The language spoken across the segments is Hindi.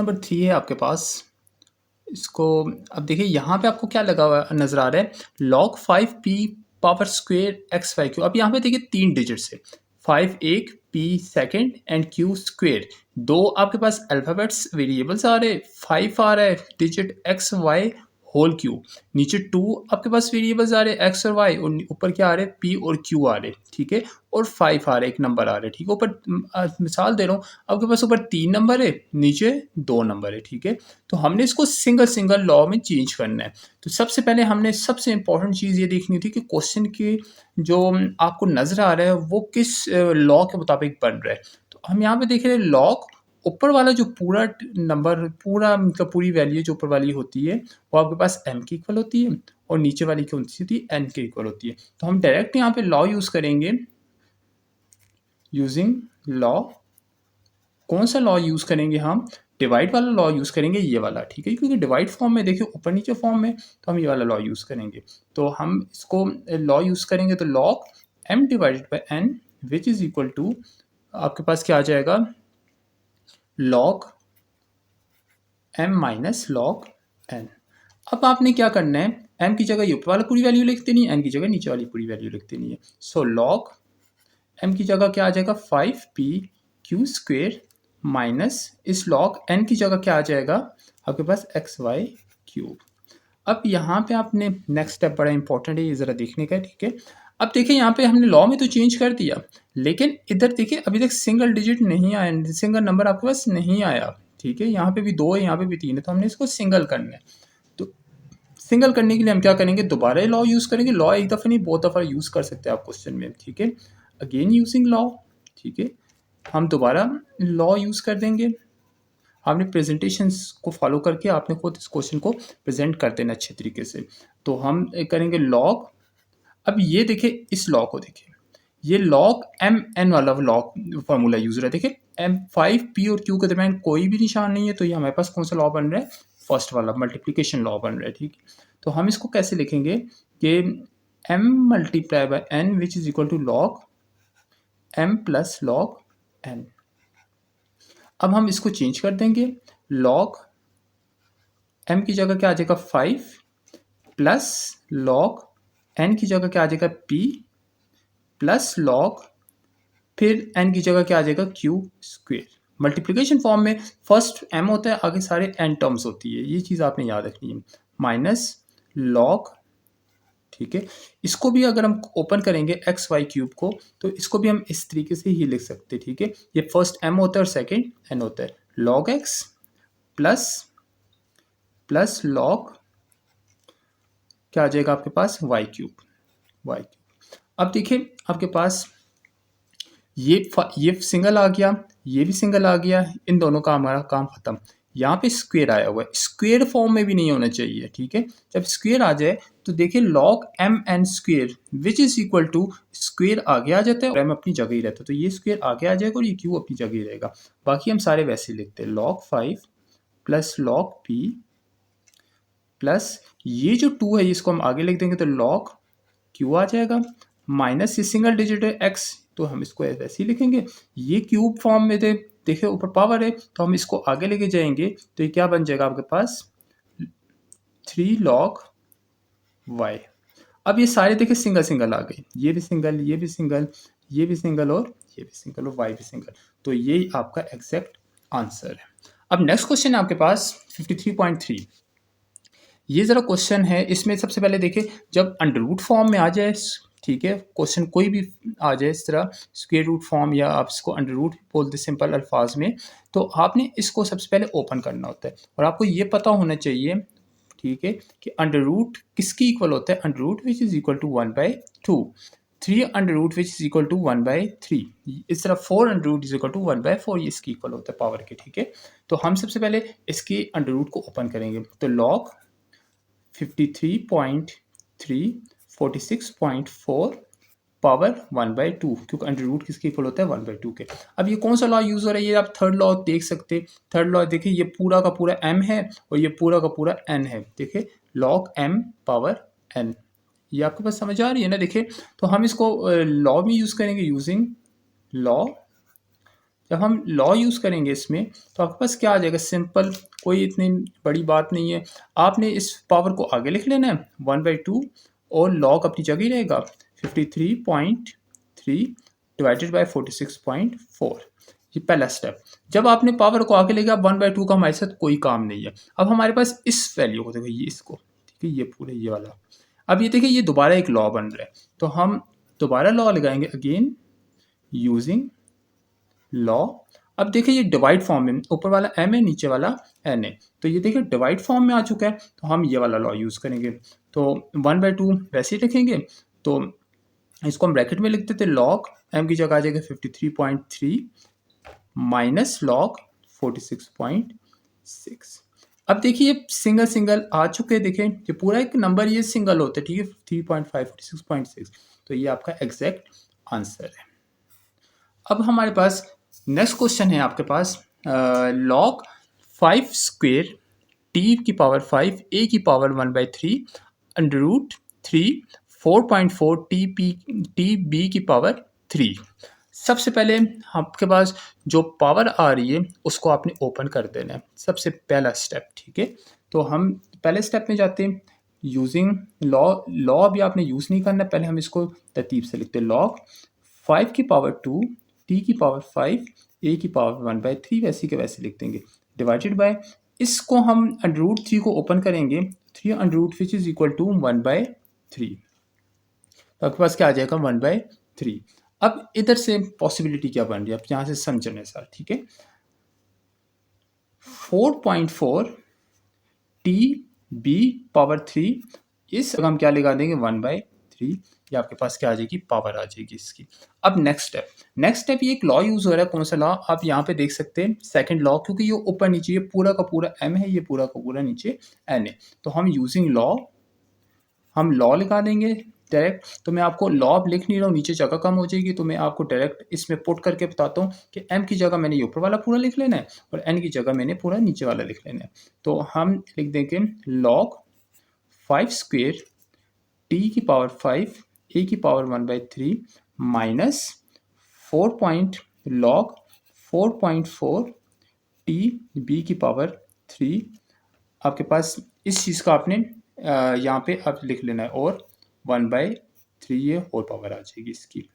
नंबर 3 है आपके पास। इसको अब देखिए यहाँ पे आपको क्या लगा हुआ नज़र आ रहा है, log 5p power square x y q. अब यहाँ पे देखिए 3 डिजिट्स है, 5 एक, p second and q square. दो आपके पास अल्फ़ाबेट्स वेरिएबल्स आ रहे, 5 आ रहा है digit x y whole q, नीचे 2 आपके पास वेरिएबल्स आ रहे एक्स और वाई, और ऊपर क्या आ रहे p और q आ रहे, ठीक है, और 5 आ रहे, एक नंबर आ रहे, ठीक है। ऊपर मिसाल दे रहा हूँ, आपके पास ऊपर 3 नंबर है, नीचे 2 नंबर है, ठीक है। तो हमने इसको सिंगल सिंगल लॉ में चेंज करना है। तो सबसे पहले हमने सबसे इंपॉर्टेंट चीज़ ये देखनी थी कि क्वेश्चन की जो आपको नज़र आ रहा है वो किस लॉ के मुताबिक बन रहा है। तो हम यहाँ पे देख रहे हैं लॉग, ऊपर वाला जो पूरा नंबर, पूरा मतलब पूरी वैल्यू जो ऊपर वाली होती है वो आपके पास m की इक्वल होती है, और नीचे वाली कौन सी होती है, n के इक्वल होती है। तो हम डायरेक्ट यहाँ पे लॉ यूज़ करेंगे, यूजिंग लॉ। कौन सा लॉ यूज़ करेंगे हम, डिवाइड वाला लॉ यूज़ करेंगे, ये वाला, ठीक है, क्योंकि डिवाइड फॉर्म में देखिए ऊपर नीचे फॉर्म में, तो हम ये वाला लॉ यूज़ करेंगे। तो हम इसको लॉ यूज़ करेंगे तो log m divided by n which is equal to आपके पास क्या आ जाएगा, log m minus log n। अब आपने क्या करना है, m की जगह ये ऊपर वाला पूरी वैल्यू लिख देनी है, n की जगह नीचे वाली पूरी वैल्यू लिख देनी है। सो लॉग m की जगह क्या आ जाएगा, 5p क्यू स्क्वेयर माइनस इस लॉग n की जगह क्या आ जाएगा आपके पास एक्स वाई क्यूब। अब यहाँ पे आपने नेक्स्ट स्टेप बड़ा इंपॉर्टेंट है, ये ज़रा देखने का है, ठीक है। अब देखिए यहाँ पे हमने लॉ में तो चेंज कर दिया, लेकिन इधर देखिए अभी तक सिंगल डिजिट नहीं आया, सिंगल नंबर आपके पास नहीं आया, ठीक है। यहाँ पे भी 2 है, यहाँ पे भी 3 है, तो हमने इसको सिंगल करना है। तो सिंगल करने के लिए हम क्या करेंगे, दोबारा लॉ यूज़ करेंगे। लॉ एक दफ़ा नहीं बहुत दफ़ा यूज़ कर सकते हैं आप क्वेश्चन में, ठीक है। अगेन यूजिंग लॉ, ठीक है, हम दोबारा लॉ यूज़ कर देंगे। आपने प्रेजेंटेशंस को फॉलो करके आपने खुद इस क्वेश्चन को प्रेजेंट कर देना अच्छे तरीके से। तो हम करेंगे लॉग, अब ये देखिए इस लॉ को देखिए, ये लॉग एम एन वाला लॉग फार्मूला यूज हो रहा है। देखिए एम 5p और q के दरमियान कोई भी निशान नहीं है, तो ये हमारे पास कौन सा लॉ बन रहा है, फर्स्ट वाला मल्टीप्लिकेशन लॉ बन रहा है, ठीक है। तो हम इसको कैसे लिखेंगे कि m multiply by n which is equal to log m plus log n। अब हम इसको चेंज कर देंगे, लॉग m की जगह क्या आ जाएगा 5 प्लस लॉग n की जगह क्या आ जाएगा p प्लस लॉग, फिर n की जगह क्या आ जाएगा q स्क्वेयर। मल्टीप्लिकेशन फॉर्म में फर्स्ट m होता है, आगे सारे n टर्म्स होती है, ये चीज़ आपने याद रखनी है, माइनस लॉग, ठीक है। इसको भी अगर हम ओपन करेंगे एक्स वाई क्यूब को, तो इसको भी हम इस तरीके से ही लिख सकते हैं, ठीक है। ये फर्स्ट m होता है और सेकेंड n होता है, log x plus plus log क्या आ जाएगा आपके पास वाई क्यूब, वाई क्यूब। अब देखिए आपके पास ये सिंगल आ गया, ये भी सिंगल आ गया, इन दोनों का हमारा काम खत्म। यहाँ पे स्क्वेयर आया हुआ है, स्क्वेयर फॉर्म में भी नहीं होना चाहिए, ठीक है। जब स्क्वेयर आ जाए तो देखिए log m n square which is equal to, square आगे आ जाता है और एम अपनी जगह ही रहता है, तो ये स्क्वेयर आगे आ जाएगा और ये क्यू अपनी जगह ही रहेगा। बाकी हम सारे वैसे लिखते हैं, log 5 plus log P plus ये जो 2 है इसको हम आगे लिख देंगे तो लॉग क्यू आ जाएगा, माइनस ये सिंगल डिजिट है x, तो हम इसको वैसे ही लिखेंगे। ये क्यूब फॉर्म में थे, देखिए ऊपर पावर है, तो हम इसको आगे लेके जाएंगे तो ये क्या बन जाएगा आपके पास 3 लॉग y। अब ये सारे देखिए सिंगल सिंगल आ गए, ये भी सिंगल, ये भी सिंगल, ये भी सिंगल और ये भी सिंगल और y भी सिंगल, तो ये आपका एग्जैक्ट आंसर है। अब नेक्स्ट क्वेश्चन है आपके पास 53.3। ये ज़रा क्वेश्चन है, इसमें सबसे पहले देखिए जब अंडर रूट फॉर्म में आ जाए, ठीक है, क्वेश्चन कोई भी आ जाए इस तरह स्क्वायर रूट फॉर्म या आप इसको अंडर रूट बोलते सिंपल अल्फाज में, तो आपने इसको सबसे पहले ओपन करना होता है और आपको ये पता होना चाहिए, ठीक है, कि अंडर रूट किसकी इक्वल होता है, under root which is equal to 1/2, 3 under root which is equal to 1/3, इस तरह 4 under root is equal to 1/4, ये इसकी इक्वल होता है पावर के, ठीक है। तो हम सबसे पहले इसकी अंडर रूट को ओपन करेंगे, तो लॉग 53.3 46.4 पावर 1/2, क्योंकि अंडर रूट किसके इक्वल होता है 1/2 के। अब ये कौन सा लॉ यूज़ हो रहा है, ये आप थर्ड लॉ देख सकते हैं। थर्ड लॉ देखिए ये पूरा का पूरा m है और ये पूरा का पूरा n है, देखिए लॉग m पावर n, ये आपके पास समझ आ रही है ना। देखिए तो हम इसको लॉ में यूज़ करेंगे, यूजिंग लॉ, जब हम लॉ यूज़ करेंगे इसमें तो आपके पास क्या आ जाएगा, सिंपल, कोई इतनी बड़ी बात नहीं है। आपने इस पावर को आगे लिख लेना है 1/2 और लॉग अपनी जगह ही रहेगा 53.3 डिवाइडेड बाय 46.4। ये पहला स्टेप। जब आपने पावर को आगे ले गया 1/2 का हमारे साथ कोई काम नहीं है। अब हमारे पास इस वैल्यू को देखो, ये इसको, ठीक है, ये पूरे ये वाला। अब ये देखिए ये दोबारा एक लॉ बन रहा है, तो हम दोबारा लॉ लगाएंगे अगेन यूजिंग लॉ। अब देखिए ये डिवाइड फॉर्म में, ऊपर वाला m है, नीचे वाला n है, तो ये देखिए डिवाइड फॉर्म में आ चुका है, तो हम ये वाला लॉ यूज़ करेंगे। तो 1/2 वैसे ही लिखेंगे, तो इसको हम ब्रैकेट में लिख देते, लॉग m की जगह आ जाएगा 53.3 माइनस लॉग 46.6। अब देखिए ये सिंगल सिंगल आ चुके हैं, देखें ये पूरा एक नंबर ये सिंगल होता है, ठीक है, 3.5 46.6, तो ये आपका एग्जैक्ट आंसर है। अब हमारे पास नेक्स्ट क्वेश्चन है आपके पास, लॉग 5 स्क्वेयर टी की पावर 5 ए की power 1/3 under root 3 4.4 t b की पावर 3। सबसे पहले आपके पास जो पावर आ रही है उसको आपने ओपन कर देना है, सबसे पहला स्टेप, ठीक है। तो हम पहले स्टेप में जाते हैं यूजिंग लॉ। लॉ अभी आपने यूज़ नहीं करना, पहले हम इसको तरतीब से लिखते हैं। लॉग 5 की पावर 2 टी की पावर 5 ए की पावर 1/3 वैसे के वैसे लिख देंगे, डिवाइडेड बाय, इसको हम अंडर रूट 3 को ओपन करेंगे, 3 under root which is equal to 1/3, तो आपके पास क्या आ जाएगा 1/3। अब इधर से पॉसिबिलिटी क्या बन रही है, आप यहाँ से समझने सर, ठीक है। 4.4 टी बी पावर 3, इस हम क्या लगा देंगे 1/3, ये आपके पास क्या आ जाएगी, पावर आ जाएगी इसकी। अब नेक्स्ट स्टेप ये एक लॉ यूज़ हो रहा है, कौन सा लॉ, आप यहाँ पे देख सकते हैं सेकंड लॉ, क्योंकि ये ऊपर नीचे, ये पूरा का पूरा m है, ये पूरा का पूरा नीचे n है, तो हम यूजिंग लॉ, हम लॉ लगा देंगे डायरेक्ट। तो मैं आपको लॉ अब लिख नहीं रहा हूँ, नीचे जगह कम हो जाएगी, तो मैं आपको डायरेक्ट इसमें पुट करके बताता हूँ कि m की जगह मैंने ये ऊपर वाला पूरा लिख लेना है और n की जगह मैंने पूरा नीचे वाला लिख लेना है। तो हम लिख देंगे लॉग 5 स्क्वेयर टी की पावर 5 ए की पावर 1/3 माइनस 4.4 टी बी की पावर 3। आपके पास इस चीज़ का आपने यहाँ पे आप लिख लेना है, और 1/3 ये और पावर आ जाएगी इसकी।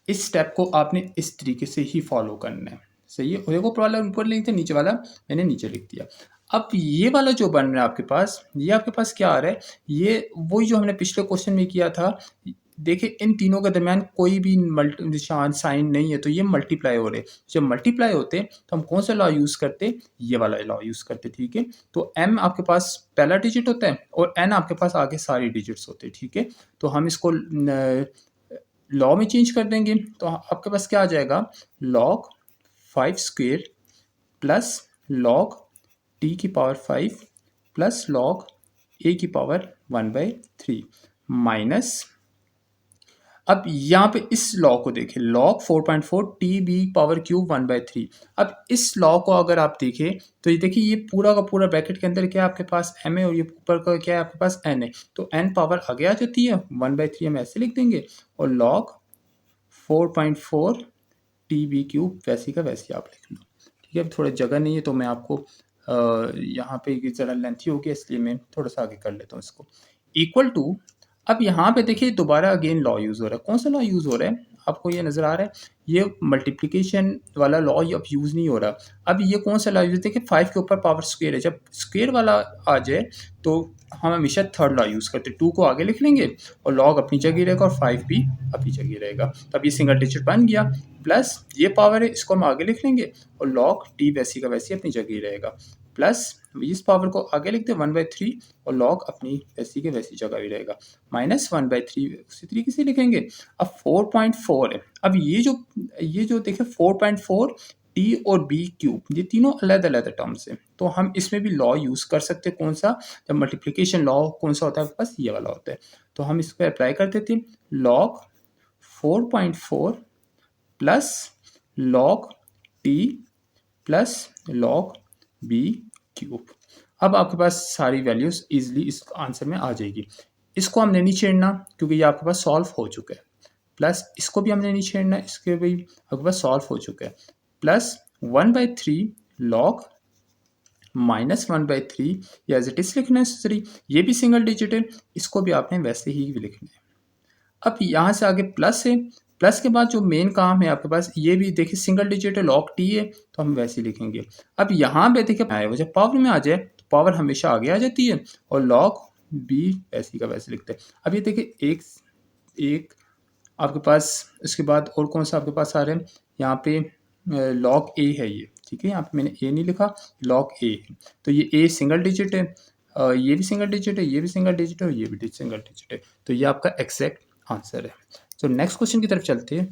इस स्टेप को आपने इस तरीके से ही फॉलो करना है, सही है। देखो ऊपर वाला ऊपर लिख दिया, नीचे वाला मैंने नीचे लिख दिया। अब ये वाला जो बन रहा है आपके पास, ये आपके पास क्या आ रहा है, ये वही जो हमने पिछले क्वेश्चन में किया था। देखिए इन तीनों के दरमियान कोई भी निशान साइन नहीं है, तो ये मल्टीप्लाई हो रहे। जब मल्टीप्लाई होते तो हम कौन सा लॉ यूज़ करते, ये वाला लॉ यूज़ करते, ठीक है। तो m आपके पास पहला डिजिट होता है और n आपके पास आगे सारे डिजिट्स होते हैं, ठीक है। तो हम इसको लॉ में चेंज कर देंगे, तो आपके पास क्या आ जाएगा, log 5 square plus log T की पावर 5 प्लस लॉग ए की पावर 1/3 माइनस, अब यहाँ पे इस लॉ को देखें, log 4.4 t b power cube 1/3। अब इस लॉ को अगर आप देखें तो ये देखिए ये पूरा का पूरा ब्रैकेट के अंदर क्या है आपके पास m है, और ये ऊपर का क्या है आपके पास n है, तो n पावर आगे आ जाती है, 1/3 हम ऐसे लिख देंगे, और लॉग 4.4 टी बी क्यूब वैसी का वैसी आप लिख लो, ठीक है। अब थोड़ा जगह नहीं है तो मैं आपको यहाँ पे ज़रा लेंथी हो गया, इसलिए मैं थोड़ा सा आगे कर लेता हूँ इसको, इक्वल टू। अब यहाँ पे देखिए दोबारा अगेन लॉ यूज़ हो रहा है, कौन सा लॉ यूज़ हो रहा है, आपको ये नज़र आ रहा है, ये मल्टीप्लिकेशन वाला लॉ अब यूज़ नहीं हो रहा। अब ये कौन सा लॉ यूज़ है कि 5 के ऊपर पावर स्क्वेयर है, जब स्क्वेयर वाला आ जाए तो हम हमेशा थर्ड लॉ यूज़ करते हैं, 2 को आगे लिख लेंगे और लॉग अपनी जगह रहेगा और 5 भी अपनी जगह रहेगा। तब ये सिंगल डिजिट बन गया, प्लस ये पावर है इसको हम आगे लिख लेंगे और लॉग टी वैसी का वैसी अपनी जगह रहेगा, प्लस इस पावर को आगे लिखते 1/3 और लॉग अपनी वैसी के वैसी जगह भी रहेगा, माइनस 1/3 उसी तरीके से लिखेंगे। अब 4.4 है, अब ये जो देखिए 4.4 टी और बी क्यूब, ये तीनों अलग अलग टर्म्स हैं, तो हम इसमें भी लॉ यूज़ कर सकते हैं, कौन सा, जब मल्टीप्लिकेशन लॉ कौन सा होता है आपके पास, ये वाला होता है। तो हम इसको अप्लाई कर देते हैं, log 4.4 plus log t plus log b cube. अब आपके पास सारी वैल्यूज इजीली इस आंसर में आ जाएगी। इसको हमने नहीं छेड़ना क्योंकि ये आपके पास सॉल्व हो चुका है। प्लस इसको भी हमने नहीं छेड़ना, इसके भी आपके पास सॉल्व हो चुका है। प्लस 1/3 लॉग -1/3 या एज इट इज लिखना है नेसेसरी, ये भी सिंगल डिजिट है, इसको भी आपने वैसे ही लिखना है। अब यहाँ से आगे प्लस है, प्लस के बाद जो मेन काम है आपके पास, ये भी देखिए सिंगल डिजिट है, लॉग टी है, तो हम वैसे ही लिखेंगे। अब यहाँ पे देखिए आए वो जब पावर में आ जाए तो पावर हमेशा आगे आ जाती है, और लॉग बी वैसे का वैसे लिखते हैं। अब ये देखिए एक एक आपके पास, इसके बाद और कौन सा आपके पास आ रहा है, यहाँ पे लॉग ए है ये, ठीक है, यहाँ पे मैंने ए नहीं लिखा, लॉग ए है, तो ये ए सिंगल डिजिट है, ये भी सिंगल डिजिट है, ये भी सिंगल डिजिट है, और ये भी सिंगल डिजिट है, तो ये आपका एग्जैक्ट आंसर है। तो नेक्स्ट क्वेश्चन की तरफ चलते हैं।